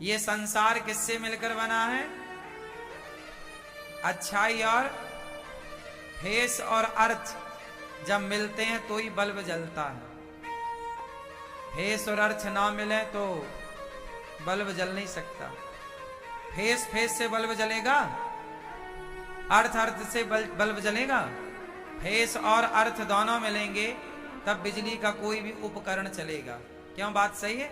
ये संसार किससे मिलकर बना है? अच्छाई और फेस और अर्थ जब मिलते हैं तो ही बल्ब जलता है। फेस और अर्थ ना मिले तो बल्ब जल नहीं सकता। फेस से बल्ब जलेगा, अर्थ से बल्ब जलेगा। फेस और अर्थ दोनों मिलेंगे तब बिजली का कोई भी उपकरण चलेगा। क्यों? बात सही है।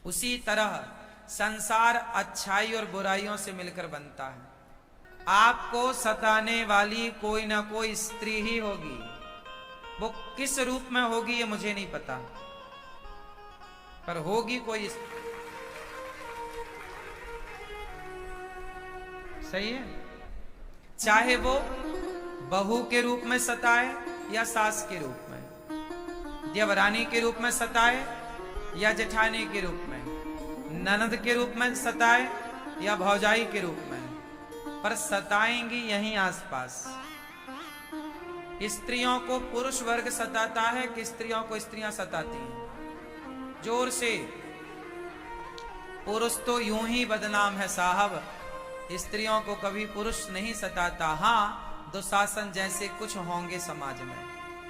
उसी तरह संसार अच्छाई और बुराइयों से मिलकर बनता है। आपको सताने वाली कोई ना कोई स्त्री ही होगी। वो किस रूप में होगी ये मुझे नहीं पता, पर होगी कोई। सही है। चाहे वो बहू के रूप में सताए या सास के रूप में, देवरानी के रूप में सताए या जेठानी के रूप में, ननद के रूप में सताए या भौजाई के रूप में, पर सताएंगी यहीं आसपास। स्त्रियों को पुरुष वर्ग सताता है कि स्त्रियों को स्त्रियां सताती हैं? जोर से। पुरुष तो यूं ही बदनाम है साहब, स्त्रियों को कभी पुरुष नहीं सताता। हाँ, दुशासन जैसे कुछ होंगे समाज में,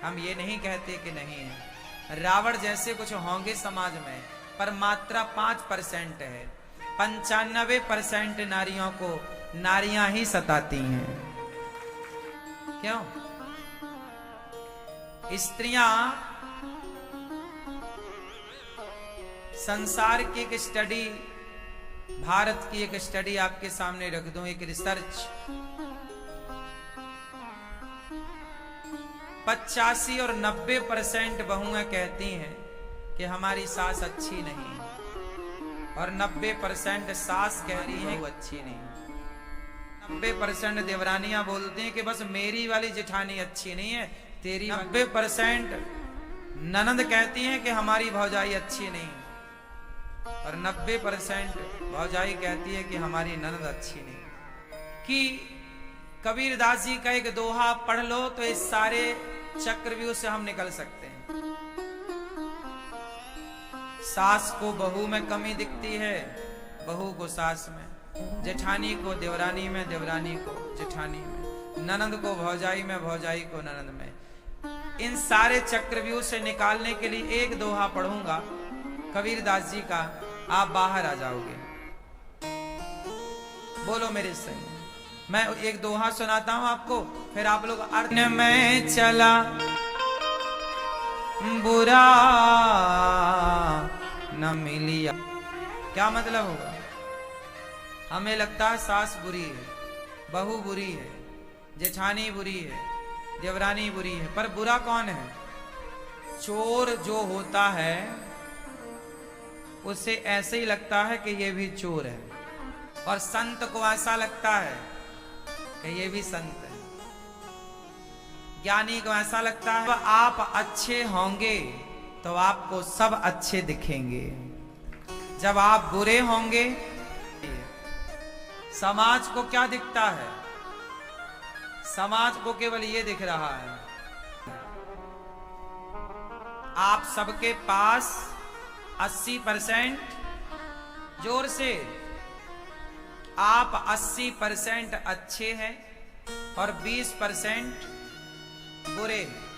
हम ये नहीं कहते कि नहीं है। रावण जैसे कुछ होंगे समाज में, पर मात्रा 5% है। 95% नारियों को नारियां ही सताती हैं। क्यों? स्त्रियां संसार की एक स्टडी, भारत की एक स्टडी आपके सामने रख दूं, एक रिसर्च। 85 और 90% बहुएं कहती हैं कि हमारी सास अच्छी नहीं है, और 90% सास कह रही है वो अच्छी नहीं है। 90% देवरानियां बोलती हैं कि बस मेरी वाली जेठानी अच्छी नहीं है, तेरी। 90% ननद कहती हैं कि हमारी भौजाई अच्छी नहीं है, और 90% भौजाई कहती है कि हमारी ननद अच्छी नहीं। कि कबीरदास जी का एक दोहा पढ़ लो तो इस सारे चक्रव्यूह से हम निकल सकते हैं। सास को बहू में कमी दिखती है, बहू को सास में, जेठानी को देवरानी में, देवरानी को जेठानी में, ननद को भौजाई में, भौजाई को ननद में। इन सारे चक्रव्यूह से निकालने के लिए एक दोहा पढ़ूंगा कबीरदास जी का, आप बाहर आ जाओगे। बोलो मेरे संग। मैं एक दोहा सुनाता हूं आपको, फिर आप लोग अर्थ में चला बुरा न मिलिया। क्या मतलब होगा? हमें लगता है सास बुरी है, बहू बुरी है, जेठानी बुरी है, देवरानी बुरी है, पर बुरा कौन है? चोर जो होता है उसे ऐसे ही लगता है कि ये भी चोर है, और संत को ऐसा लगता है कि ये भी संत है। ज्ञानी को ऐसा लगता है आप अच्छे होंगे तो आपको सब अच्छे दिखेंगे, जब आप बुरे होंगे। समाज को क्या दिखता है? समाज को केवल ये दिख रहा है आप सबके पास 80%, जोर से, आप 80% अच्छे हैं और 20% बुरे हैं।